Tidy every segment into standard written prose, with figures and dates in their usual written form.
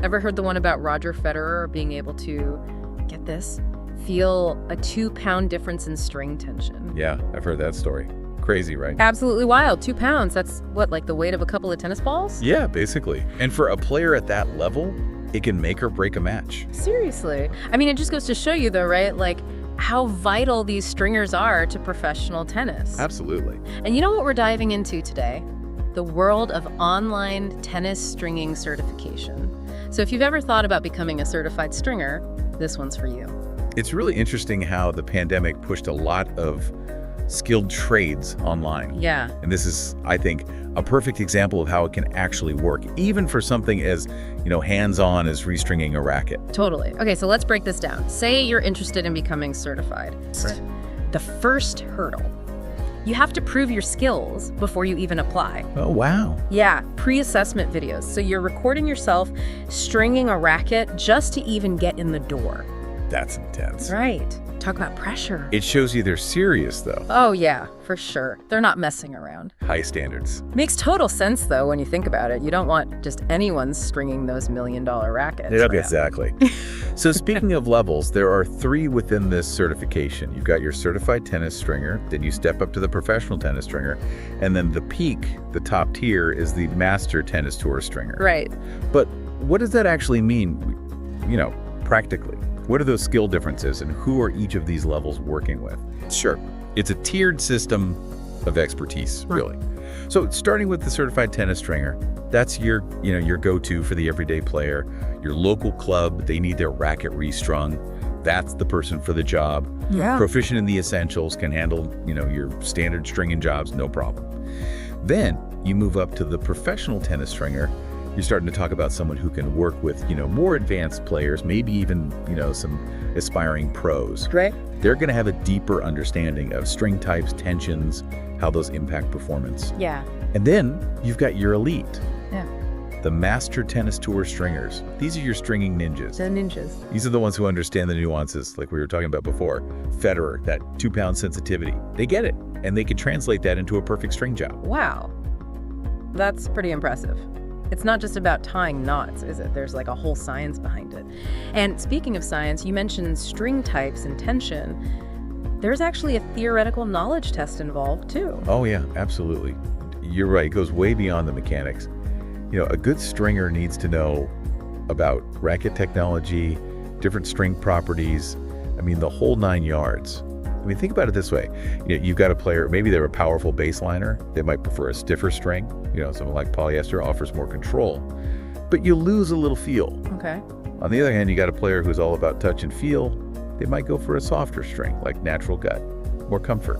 Ever heard the one about Roger Federer being able to, get this, feel a 2-pound difference in string tension? Yeah, I've heard that story. Crazy, right? Absolutely wild. 2 pounds. That's what, like the weight of a couple of tennis balls? Yeah, basically. And for a player at that level, it can make or break a match. Seriously. I mean, it just goes to show you, though, right? Like, how vital these stringers are to professional tennis. Absolutely. And you know what we're diving into today? The world of online tennis stringing certification. So if you've ever thought about becoming a certified stringer, this one's for you. It's really interesting how the pandemic pushed a lot of skilled trades online. Yeah. And this is, I think, a perfect example of how it can actually work, even for something as, hands-on as restringing a racket. Totally. Okay, so let's break this down. Say you're interested in becoming certified. Right. The first hurdle. You have to prove your skills before you even apply. Oh, wow. Yeah, pre-assessment videos. So you're recording yourself stringing a racket just to even get in the door. That's intense. Right. Talk about pressure. It shows you they're serious, though. Oh, yeah, for sure. They're not messing around. High standards. Makes total sense, though, when you think about it. You don't want just anyone stringing those $1 million rackets. Yep, exactly. So speaking of levels, there are 3 within this certification. You've got your certified tennis stringer, then you step up to the professional tennis stringer, and then the peak, the top tier, is the master tennis tour stringer. Right. But what does that actually mean, practically? What are those skill differences, and who are each of these levels working with? Sure, it's a tiered system of expertise, really. So starting with the certified tennis stringer, that's your go-to for the everyday player. Your local club, they need their racket restrung. That's the person for the job. Yeah. Proficient in the essentials, can handle, your standard stringing jobs, no problem. Then you move up to the professional tennis stringer. You're starting to talk about someone who can work with, more advanced players, maybe even, some aspiring pros. Right. They're going to have a deeper understanding of string types, tensions, how those impact performance. Yeah. And then you've got your elite. Yeah. The Master Tennis Tour stringers. These are your stringing ninjas. The ninjas. These are the ones who understand the nuances, like we were talking about before. Federer, that 2-pound sensitivity. They get it, and they can translate that into a perfect string job. Wow. That's pretty impressive. It's not just about tying knots, is it? There's like a whole science behind it. And speaking of science, you mentioned string types and tension. There's actually a theoretical knowledge test involved, too. Oh, yeah, absolutely. You're right. It goes way beyond the mechanics. A good stringer needs to know about racket technology, different string properties. The whole 9 yards. Think about it this way. You've got a player, maybe they're a powerful baseliner. They might prefer a stiffer string. Something like polyester offers more control. But you lose a little feel. Okay. On the other hand, you got a player who's all about touch and feel. They might go for a softer string, like natural gut. More comfort.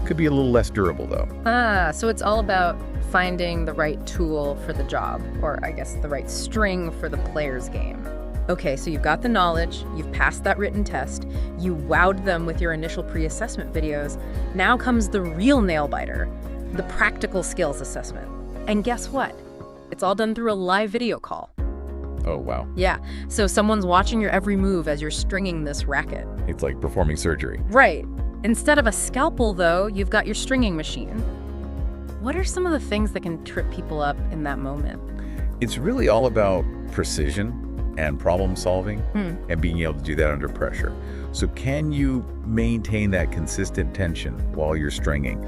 Could be a little less durable, though. So it's all about finding the right tool for the job, or I guess the right string for the player's game. Okay, so you've got the knowledge, you've passed that written test, you wowed them with your initial pre-assessment videos. Now comes the real nail-biter, the practical skills assessment. And guess what? It's all done through a live video call. Oh, wow. Yeah, so someone's watching your every move as you're stringing this racket. It's like performing surgery. Right. Instead of a scalpel, though, you've got your stringing machine. What are some of the things that can trip people up in that moment? It's really all about precision and problem solving and being able to do that under pressure. So can you maintain that consistent tension while you're stringing?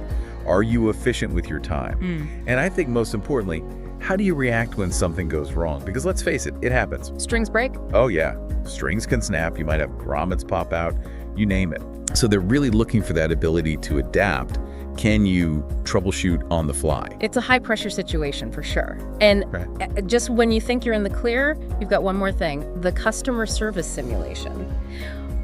Are you efficient with your time? And I think most importantly, how do you react when something goes wrong? Because let's face it, it happens. Strings break? Oh yeah, strings can snap, you might have grommets pop out, you name it. So they're really looking for that ability to adapt. Can you troubleshoot on the fly? It's a high-pressure situation for sure. And just when you think you're in the clear, you've got one more thing, the customer service simulation.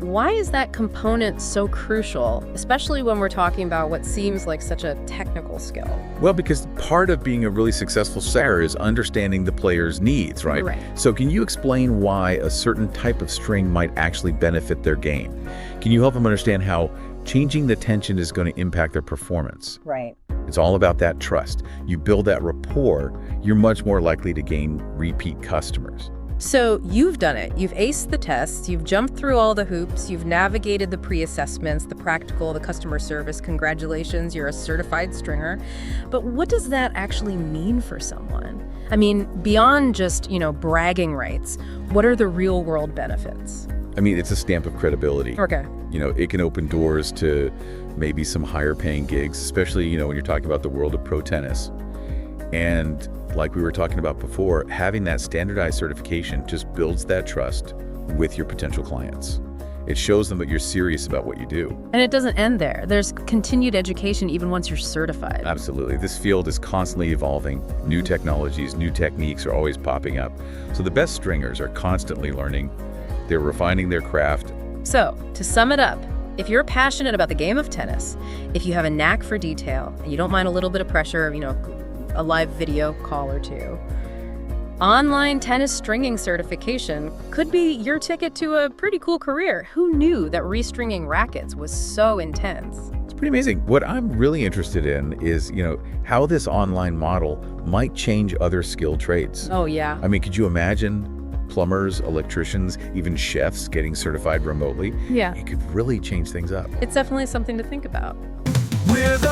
Why is that component so crucial, especially when we're talking about what seems like such a technical skill? Well, because part of being a really successful seller is understanding the player's needs, right? So can you explain why a certain type of string might actually benefit their game? Can you help them understand how changing the tension is going to impact their performance? Right. It's all about that trust. You build that rapport, you're much more likely to gain repeat customers. So you've done it. You've aced the tests, you've jumped through all the hoops, you've navigated the pre-assessments, the practical, the customer service. Congratulations, you're a certified stringer. But what does that actually mean for someone? I mean, beyond just, bragging rights, what are the real world benefits? I mean, it's a stamp of credibility. Okay. It can open doors to maybe some higher paying gigs, especially, when you're talking about the world of pro tennis. And like we were talking about before, having that standardized certification just builds that trust with your potential clients. It shows them that you're serious about what you do. And it doesn't end there. There's continued education even once you're certified. Absolutely. This field is constantly evolving. New technologies, new techniques are always popping up. So the best stringers are constantly learning. They're refining their craft. So, to sum it up, if you're passionate about the game of tennis, if you have a knack for detail, and you don't mind a little bit of pressure, a live video call or two, online tennis stringing certification could be your ticket to a pretty cool career. Who knew that restringing rackets was so intense? It's pretty amazing. What I'm really interested in is, how this online model might change other skilled trades. Oh, yeah. I mean, could you imagine plumbers, electricians, even chefs getting certified remotely? Yeah. It could really change things up. It's definitely something to think about. We're the